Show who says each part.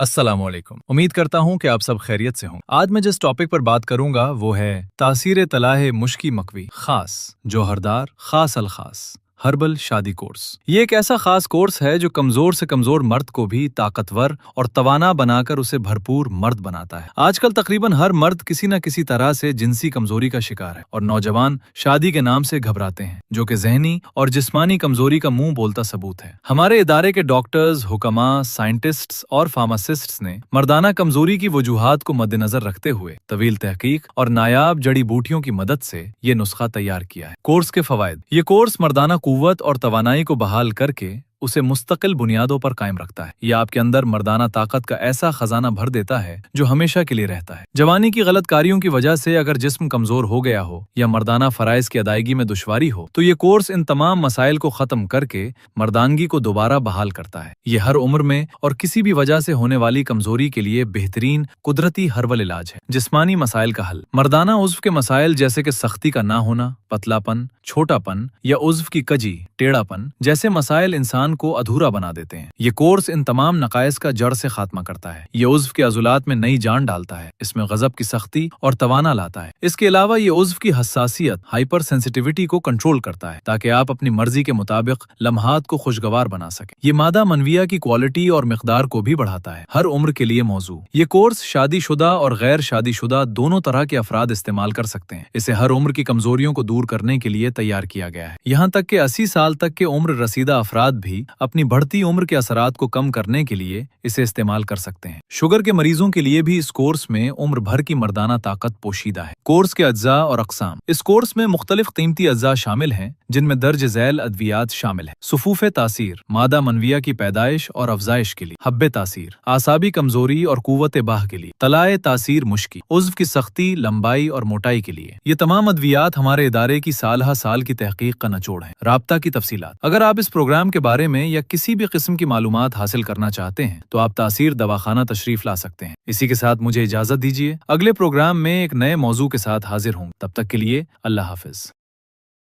Speaker 1: अस्सलाम वालेकुम। उम्मीद करता हूँ कि आप सब खैरियत से हों। आज मैं जिस टॉपिक पर बात करूंगा वो है तासीर तलाह मुश्की मकवी खास जोहरदार खास अल खास हर्बल शादी कोर्स। ये एक ऐसा खास कोर्स है जो कमजोर से कमजोर मर्द को भी ताकतवर और तवाना बनाकर उसे भरपूर मर्द बनाता है। आजकल तकरीबन हर मर्द किसी न किसी तरह से जिनसी कमजोरी का शिकार है और नौजवान शादी के नाम से घबराते हैं, जो कि जहनी और जिस्मानी कमजोरी का मुंह बोलता सबूत है। हमारे इदारे के डॉक्टर्स, हुक्मा, साइंटिस्ट्स और फार्मासिस्ट्स ने मर्दाना कमजोरी की वजूहात को मद्देनजर रखते हुए तवील तहकीक और नायाब जड़ी बूटियों की मदद से ये नुस्खा तैयार किया है। कोर्स के फवायद। ये कोर्स मर्दाना कुव्वत और तवानाई को बहाल करके उसे मुस्तकिल बुनियादों पर कायम रखता है। यह आपके अंदर मर्दाना ताकत का ऐसा खजाना भर देता है जो हमेशा के लिए रहता है। जवानी की गलत कारियों की वजह से अगर जिस्म कमजोर हो गया हो या मर्दाना फराइज की अदायगी में दुश्वारी हो तो ये कोर्स इन तमाम मसाइल को खत्म करके मर्दानगी को दोबारा बहाल करता है। ये हर उम्र में और किसी भी वजह से होने वाली कमजोरी के लिए बेहतरीन कुदरती हर्बल इलाज है। जिस्मानी मसाइल का हल। मर्दाना उज़्व के मसाइल जैसे कि सख्ती का ना होना, पतलापन, छोटापन या उज़्व की कजी, टेढ़ापन जैसे मसाइल इंसान को अधूरा बना देते हैं। ये कोर्स इन तमाम नकाइस का जड़ से खात्मा करता है। ये उज़्व के अज़ुलात में नई जान डालता है, इसमें गजब की सख्ती और तवाना लाता है। इसके अलावा ये उज़्व की हसासियत, हाइपर सेंसिटिविटी को कंट्रोल करता है ताकि आप अपनी मर्जी के मुताबिक लम्हात को खुशगवार बना सकें। ये मादा मनविया की क्वालिटी और मिकदार को भी बढ़ाता है। हर उम्र के लिए मौजू। ये कोर्स शादीशुदा और गैर शादीशुदा दोनों तरह के अफराद इस्तेमाल कर सकते हैं। इसे हर उम्र की कमजोरियों को दूर करने के लिए तैयार किया गया है। यहाँ तक कि 80 साल तक के उम्र रसीदा अफराद भी अपनी बढ़ती उम्र के असरात को कम करने के लिए इसे इस्तेमाल कर सकते हैं। शुगर के मरीजों के लिए भी इस कोर्स में उम्र भर की मर्दाना ताकत पोशीदा है। कोर्स के अज्जा और अक़साम। इस कोर्स में मुख्तलिफ कीमती अज्जा शामिल हैं जिनमें दर्ज झैल अद्वियात शामिल है। सुफूफ तासीर, मादा मनविया की पैदाइश और अफजाइश के लिए। हब्बे तासीर, आसाबी कमजोरी और कुव्वत बाह के लिए। तलाए तासीर मुश्की, उज़्व की सख्ती, लंबाई और मोटाई के लिए। ये तमाम अद्वियात हमारे इदारे की साल साल की तहकीक का निचोड़ है। राब्ता की तफसीलात। अगर आप इस प्रोग्राम के बारे में या किसी भी किस्म की मालूमात हासिल करना चाहते हैं तो आप तासीर दवाखाना तशरीफ ला सकते हैं। इसी के साथ मुझे इजाजत दीजिए। अगले प्रोग्राम में एक नए मौजू के साथ हाजिर हूँ। तब तक के लिए अल्लाह हाफिज।